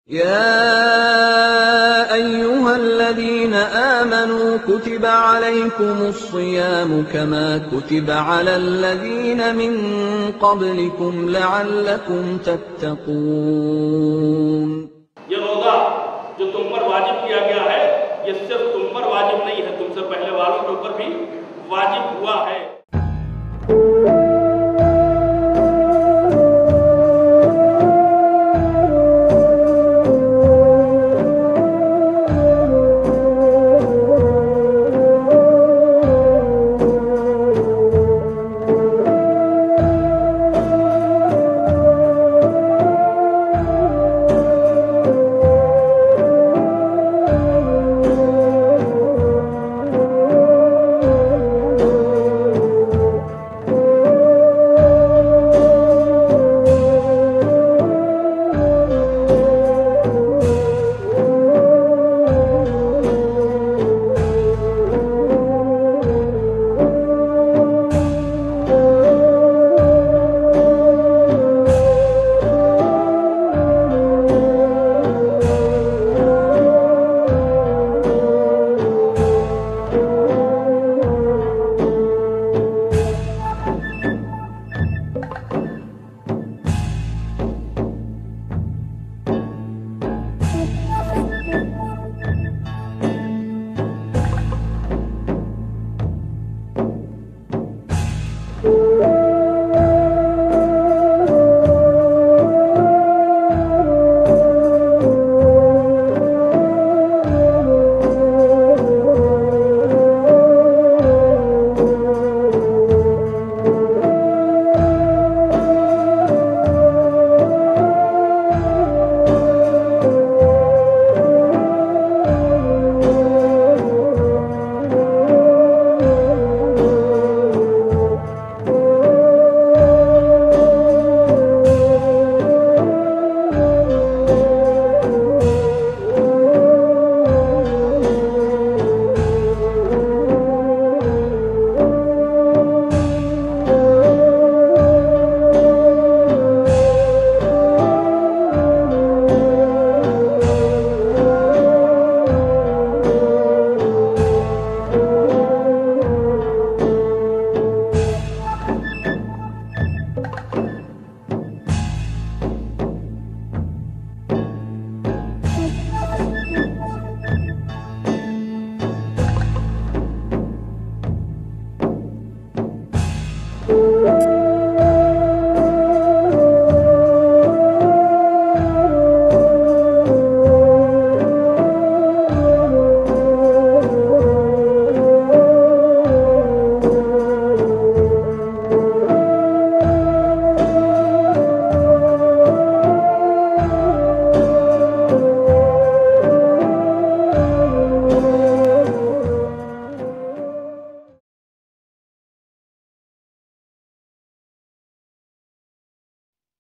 يا أيها الذين آمنوا كتب عليكم الصيام كما كتب على الذين من قبلكم لعلكم تتقون. یہ روزہ جو تم پر واجب کیا گیا ہے یہ صرف تم پر واجب نہیں ہے، تم سے پہلے والوں کے اوپر بھی واجب ہوا ہے.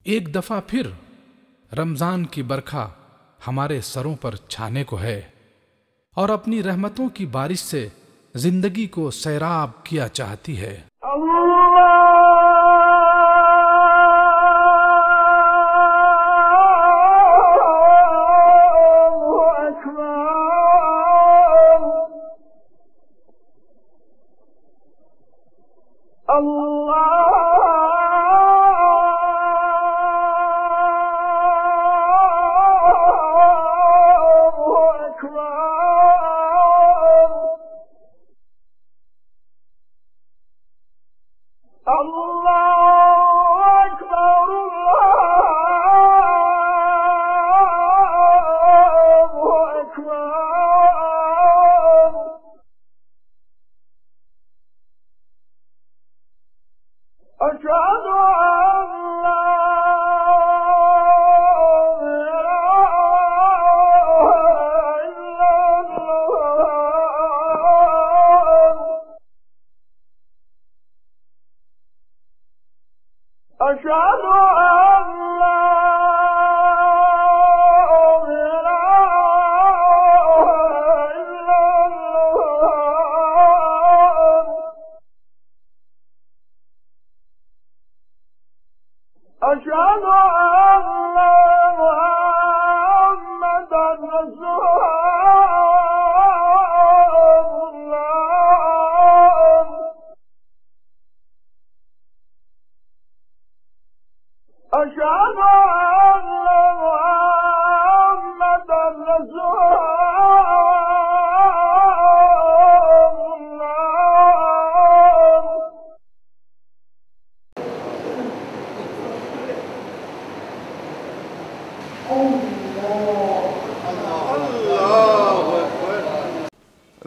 ایک دفعہ پھر رمضان کی برکھا ہمارے سروں پر چھانے کو ہے اور اپنی رحمتوں کی بارش سے زندگی کو سیراب کیا چاہتی ہے.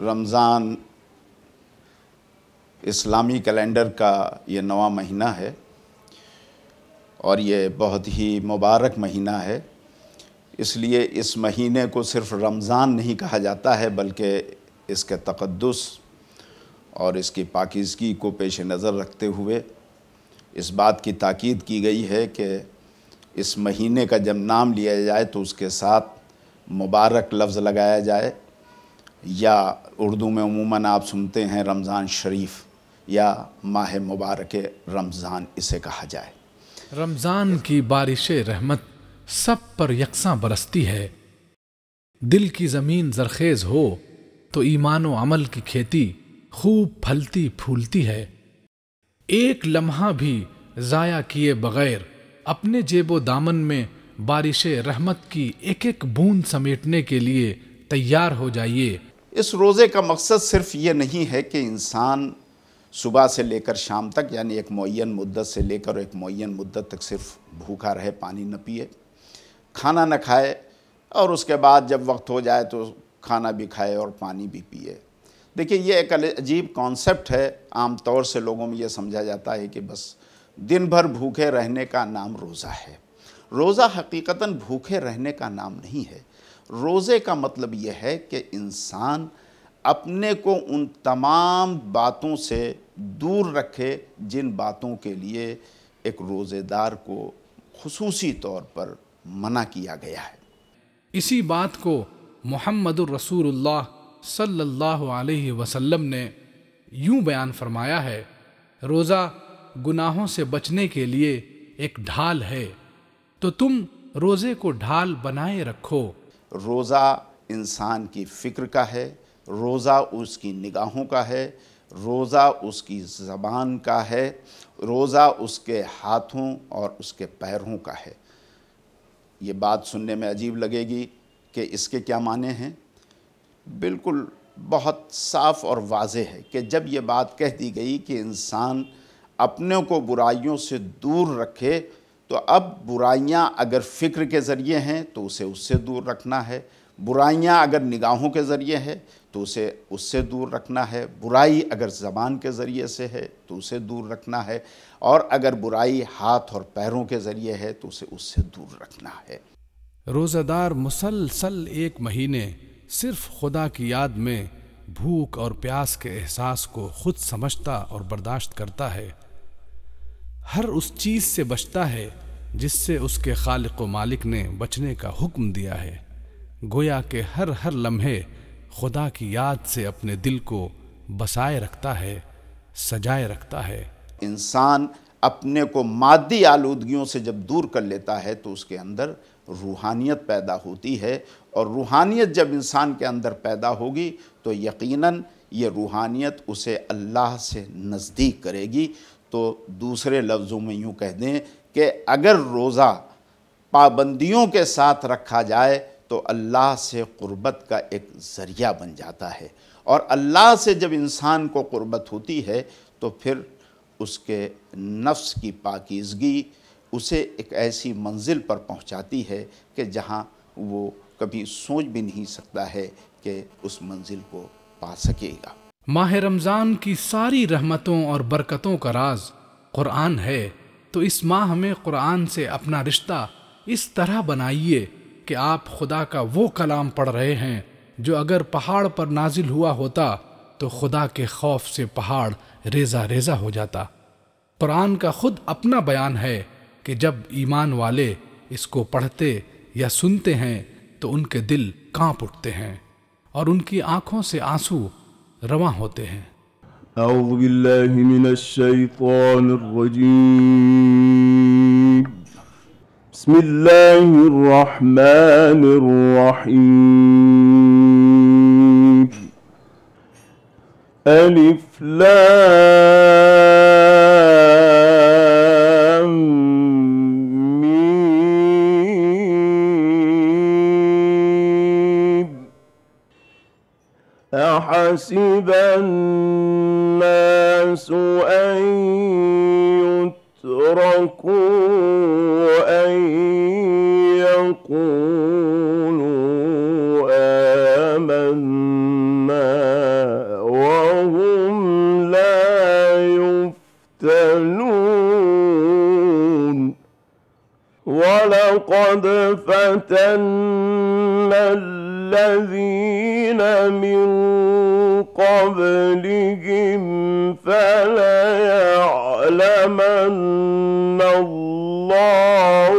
رمضان اسلامی کیلنڈر کا یہ نواں مہینہ ہے اور یہ بہت ہی مبارک مہینہ ہے. اس لیے اس مہینے کو صرف رمضان نہیں کہا جاتا ہے بلکہ اس کے تقدس اور اس کی پاکیزگی کو پیش نظر رکھتے ہوئے اس بات کی تاکید کی گئی ہے کہ اس مہینے کا جب نام لیا جائے تو اس کے ساتھ مبارک لفظ لگایا جائے، یا اردو میں عموماً آپ سنتے ہیں رمضان شریف یا ماہ مبارک رمضان اسے کہا جائے. رمضان کی بارش رحمت سب پر یکساں برستی ہے. دل کی زمین زرخیز ہو تو ایمان و عمل کی کھیتی خوب پھلتی پھولتی ہے. ایک لمحہ بھی ضائع کیے بغیر اپنے جیب و دامن میں بارش رحمت کی ایک ایک بوند سمیٹنے کے لیے تیار ہو جائیے. اس روزے کا مقصد صرف یہ نہیں ہے کہ انسان صبح سے لے کر شام تک، یعنی ایک معین مدت سے لے کر ایک معین مدت تک صرف بھوکا رہے، پانی نہ پیے، کھانا نہ کھائے، اور اس کے بعد جب وقت ہو جائے تو کھانا بھی کھائے اور پانی بھی پیے. دیکھیے یہ ایک عجیب کانسیپٹ ہے. عام طور سے لوگوں میں یہ سمجھا جاتا ہے کہ بس دن بھر بھوکے رہنے کا نام روزہ ہے. روزہ حقیقتاً بھوکے رہنے کا نام نہیں ہے. روزے کا مطلب یہ ہے کہ انسان اپنے کو ان تمام باتوں سے دور رکھے جن باتوں کے لیے ایک روزے دار کو خصوصی طور پر منع کیا گیا ہے. اسی بات کو محمد الرسول اللہ صلی اللہ علیہ وسلم نے یوں بیان فرمایا ہے: روزہ گناہوں سے بچنے کے لیے ایک ڈھال ہے، تو تم روزے کو ڈھال بنائے رکھو. روزہ انسان کی فکر کا ہے، روزہ اس کی نگاہوں کا ہے، روزہ اس کی زبان کا ہے، روزہ اس کے ہاتھوں اور اس کے پیروں کا ہے. یہ بات سننے میں عجیب لگے گی کہ اس کے کیا معنی ہیں. بالکل بہت صاف اور واضح ہے کہ جب یہ بات کہہ دی گئی کہ انسان اپنے کو برائیوں سے دور رکھے، تو اب برائیاں اگر فکر کے ذریعے ہیں تو اسے اس سے دور رکھنا ہے، برائیاں اگر نگاہوں کے ذریعے ہے تو اسے اس سے دور رکھنا ہے، برائی اگر زبان کے ذریعے سے ہے تو اسے دور رکھنا ہے، اور اگر برائی ہاتھ اور پیروں کے ذریعے ہے تو اسے اس سے دور رکھنا ہے. روزہ دار مسلسل ایک مہینے صرف خدا کی یاد میں بھوک اور پیاس کے احساس کو خود سمجھتا اور برداشت کرتا ہے. ہر اس چیز سے بچتا ہے جس سے اس کے خالق و مالک نے بچنے کا حکم دیا ہے. گویا کہ ہر لمحے خدا کی یاد سے اپنے دل کو بسائے رکھتا ہے، سجائے رکھتا ہے. انسان اپنے کو مادی آلودگیوں سے جب دور کر لیتا ہے تو اس کے اندر روحانیت پیدا ہوتی ہے، اور روحانیت جب انسان کے اندر پیدا ہوگی تو یقیناً یہ روحانیت اسے اللہ سے نزدیک کرے گی. تو دوسرے لفظوں میں یوں کہہ دیں کہ اگر روزہ پابندیوں کے ساتھ رکھا جائے تو اللہ سے قربت کا ایک ذریعہ بن جاتا ہے، اور اللہ سے جب انسان کو قربت ہوتی ہے تو پھر اس کے نفس کی پاکیزگی اسے ایک ایسی منزل پر پہنچاتی ہے کہ جہاں وہ کبھی سوچ بھی نہیں سکتا ہے کہ اس منزل کو پا سکے گا. ماہ رمضان کی ساری رحمتوں اور برکتوں کا راز قرآن ہے، تو اس ماہ میں قرآن سے اپنا رشتہ اس طرح بنائیے کہ آپ خدا کا وہ کلام پڑھ رہے ہیں جو اگر پہاڑ پر نازل ہوا ہوتا تو خدا کے خوف سے پہاڑ ریزہ ریزہ ہو جاتا. قرآن کا خود اپنا بیان ہے کہ جب ایمان والے اس کو پڑھتے یا سنتے ہیں تو ان کے دل کانپ اٹھتے ہیں اور ان کی آنکھوں سے آنسو رواں ہوتے ہیں. اعوذ باللہ من الشیطان الرجیم. بسم اللہ الرحمن الرحیم. الف لام میم. احسب الناس ان يتركوا ان يقولوا آمنا وَلَقَدْ فَتَنَّا الَّذِينَ مِن قَبْلِهِمْ فَلَيَعْلَمَنَّ اللَّهُ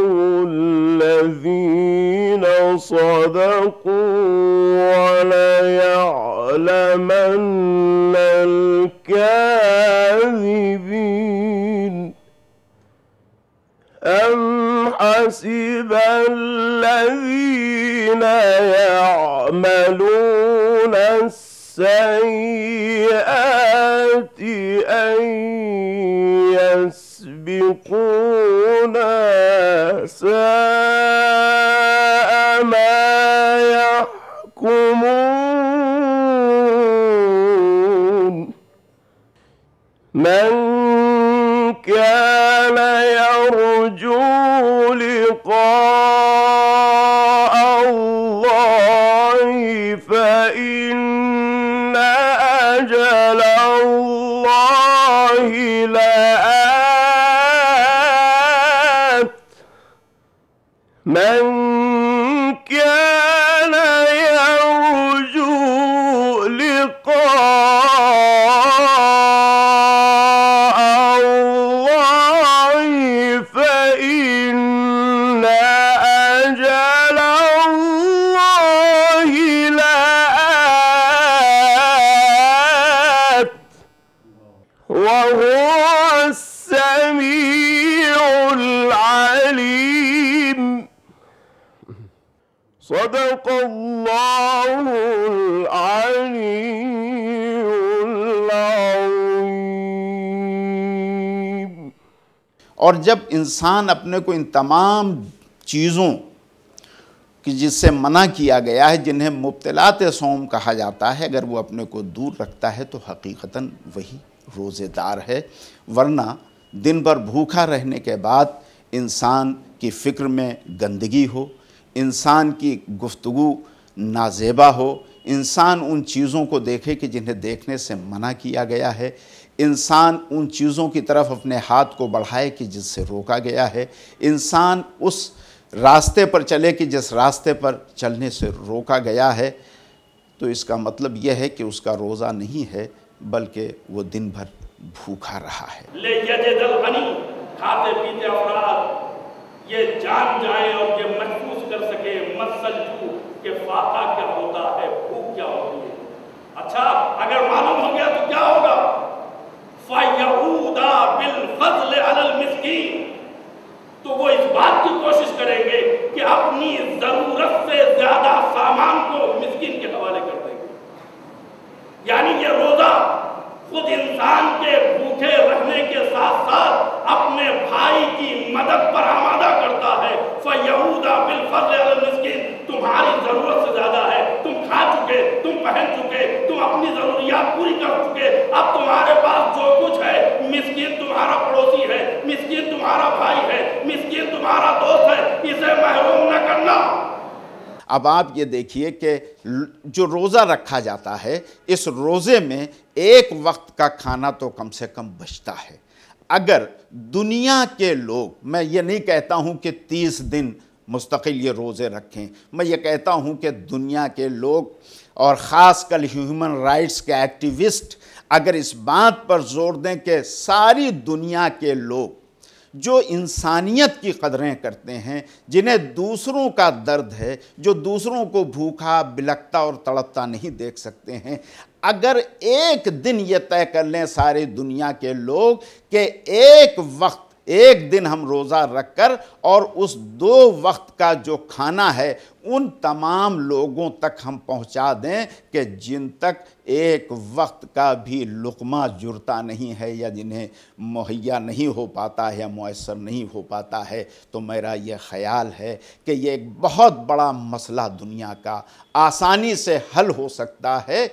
الَّذِينَ صَدَقُوا وَلَيَعْلَمَنَّ الْكَاذِبِينَ أَمْ حَسِبَ الَّذِينَ يَعْمَلُونَ السَّيِّئَاتِ أَن يَسْبِقُونَا سَاءَ مَا يَحْكُمُونَ مَنْ كَانَ يَرْجُو لِقَاءَ اللَّهِ فَإِنَّ أَجَلَ اللَّهِ لَآتٍ مَنْ كَانَ يَرْجُو لِقَاءَ اللَّهِ فَإِنَّ أَجَلَ اللَّهِ لَآتٍ وَهُوَ السَّمِيعُ الْعَلِيمُ صدق اللہ العلی العظیم۔ اور جب انسان اپنے کو ان تمام چیزوں کہ جس سے منع کیا گیا ہے، جنہیں مبتلات صوم کہا جاتا ہے، اگر وہ اپنے کو دور رکھتا ہے تو حقیقتاً وہی روزے دار ہے۔ ورنہ دن بھر بھوکا رہنے کے بعد انسان کی فکر میں گندگی ہو، انسان کی گفتگو نازیبا ہو، انسان ان چیزوں کو دیکھے کہ جنہیں دیکھنے سے منع کیا گیا ہے، انسان ان چیزوں کی طرف اپنے ہاتھ کو بڑھائے کہ جس سے روکا گیا ہے، انسان اس راستے پر چلے کہ جس راستے پر چلنے سے روکا گیا ہے، تو اس کا مطلب یہ ہے کہ اس کا روزہ نہیں ہے بلکہ وہ دن بھر بھوکا رہا ہے۔ لے یجد الغنی، کھاتے پیتے افراد یہ جان جائیں اور یہ محسوس کر سکے مسلجو کہ فاقہ کیا ہوتا ہے، بھوک کیا ہوتی ہے۔ اچھا اگر معلوم ہو گیا تو کیا ہوگا؟ فَيَعُودَ بِالْفَضْلِ عَلَى الْمِسْكِينِ، تو وہ اس بات کی کوشش کریں گے کہ اپنی ضرورت سے زیادہ سامان کو مسکین کے حوالے کر دیں گے۔ یعنی یہ روزہ خود انسان کے بھوکے رہنے کے ساتھ ساتھ اپنے بھائی کی مدد پر آمادہ کرتا ہے۔ فَيَعُودَ بِالْفَضْلِ عَلَى الْمِسْكِينِ، تمہاری ضرورت سے زیادہ ہے، تم کھا چکے، تم پہن چکے، تم اپنی ضروریات پوری کر چکے، اب تمہارے پاس جو کچھ ہے، مسکین تمہارا پڑوسی ہے، مسکین تمہارا بھائی ہے، مسکین تمہارا دوست ہے، اسے محروم نہ کرنا۔ اب آپ یہ دیکھیے کہ جو روزہ رکھا جاتا ہے، اس روزے میں ایک وقت کا کھانا تو کم سے کم بچتا ہے۔ اگر دنیا کے لوگ، میں یہ نہیں کہتا ہوں کہ 30 دن مستقل یہ روزے رکھیں، میں یہ کہتا ہوں کہ دنیا کے لوگ اور خاص کر ہیومن رائٹس کے ایکٹیوسٹ اگر اس بات پر زور دیں کہ ساری دنیا کے لوگ جو انسانیت کی قدریں کرتے ہیں، جنہیں دوسروں کا درد ہے، جو دوسروں کو بھوکا بلکتا اور تڑپتا نہیں دیکھ سکتے ہیں، اگر ایک دن یہ طے کر لیں ساری دنیا کے لوگ کہ ایک وقت ایک دن ہم روزہ رکھ کر اور اس 2 وقت کا جو کھانا ہے ان تمام لوگوں تک ہم پہنچا دیں کہ جن تک ایک وقت کا بھی لقمہ جرتا نہیں ہے یا جنہیں مہیا نہیں ہو پاتا ہے یا میسر نہیں ہو پاتا ہے، تو میرا یہ خیال ہے کہ یہ ایک بہت بڑا مسئلہ دنیا کا آسانی سے حل ہو سکتا ہے۔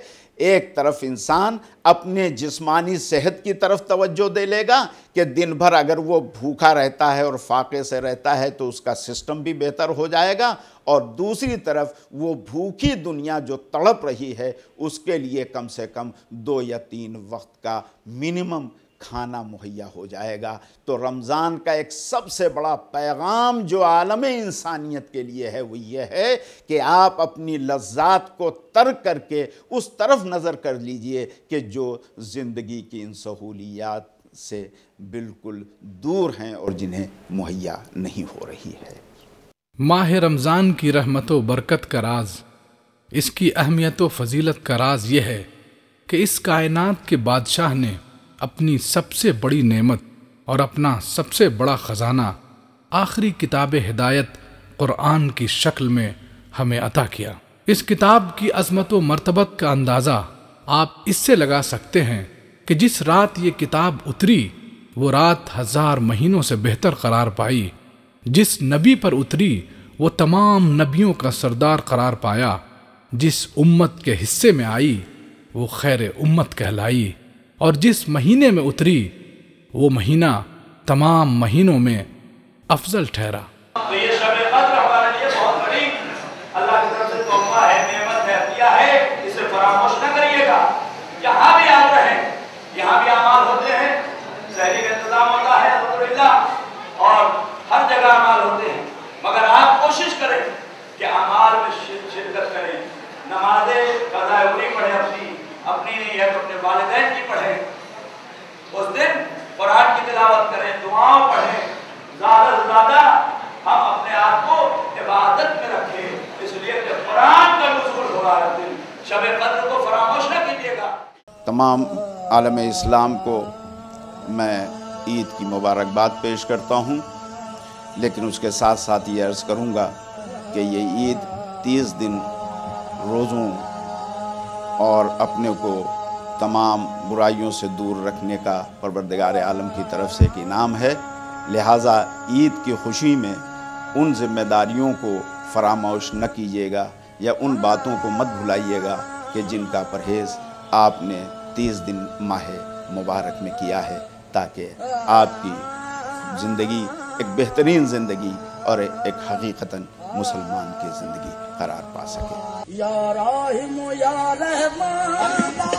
ایک طرف انسان اپنے جسمانی صحت کی طرف توجہ دے لے گا کہ دن بھر اگر وہ بھوکا رہتا ہے اور فاقے سے رہتا ہے تو اس کا سسٹم بھی بہتر ہو جائے گا، اور دوسری طرف وہ بھوکی دنیا جو تڑپ رہی ہے اس کے لیے کم سے کم 2 یا 3 وقت کا منیمم کھانا مہیا ہو جائے گا۔ تو رمضان کا ایک سب سے بڑا پیغام جو عالم انسانیت کے لیے ہے وہ یہ ہے کہ آپ اپنی لذات کو ترک کر کے اس طرف نظر کر لیجئے کہ جو زندگی کی ان سہولیات سے بالکل دور ہیں اور جنہیں مہیا نہیں ہو رہی ہے۔ ماہ رمضان کی رحمت و برکت کا راز، اس کی اہمیت و فضیلت کا راز یہ ہے کہ اس کائنات کے بادشاہ نے اپنی سب سے بڑی نعمت اور اپنا سب سے بڑا خزانہ آخری کتاب ہدایت قرآن کی شکل میں ہمیں عطا کیا۔ اس کتاب کی عظمت و مرتبت کا اندازہ آپ اس سے لگا سکتے ہیں کہ جس رات یہ کتاب اتری وہ رات 1000 مہینوں سے بہتر قرار پائی، جس نبی پر اتری وہ تمام نبیوں کا سردار قرار پایا، جس امت کے حصے میں آئی وہ خیر امت کہلائی، اور جس مہینے میں اتری وہ مہینہ تمام مہینوں میں افضل ٹھہرا۔ تو یہ شب قدر ہمارے لیے بہت بڑی اللہ کی طرف سے تحفہ ہے، نعمت ہے، عطیہ ہے، اسے فراموش نہ کریے گا۔ یہاں بھی آپ رہیں، یہاں بھی اعمال ہوتے ہیں، سحری کا انتظام ہوتا ہے الحمدللہ، اور ہر جگہ اعمال ہوتے ہیں، مگر آپ کوشش کریں کہ اعمال میں شرکت کریں، نمازیں قضاء عمری پڑھیں، اپنی نہیں ہے تو اپنے والدین کی پڑھیں، اس دن قرآن کی تلاوت کریں، دعاؤں پڑھیں، زیادہ سے زیادہ ہم اپنے آپ کو عبادت میں رکھیں، اس لیے کہ قرآن کا نزول ہو رہا ہے دن، شب قدر کو فراموش نہ کیجیے گا۔ تمام عالم اسلام کو میں عید کی مبارکباد پیش کرتا ہوں، لیکن اس کے ساتھ ساتھ یہ عرض کروں گا کہ یہ عید 30 دن روزوں اور اپنے کو تمام برائیوں سے دور رکھنے کا پروردگار عالم کی طرف سے ایک انعام ہے، لہٰذا عید کی خوشی میں ان ذمہ داریوں کو فراموش نہ کیجیے گا یا ان باتوں کو مت بھلائیے گا کہ جن کا پرہیز آپ نے 30 دن ماہ مبارک میں کیا ہے، تاکہ آپ کی زندگی ایک بہترین زندگی اور ایک حقیقتاً مسلمان کی زندگی قرار پا سکے۔ یا راحم یا رحمان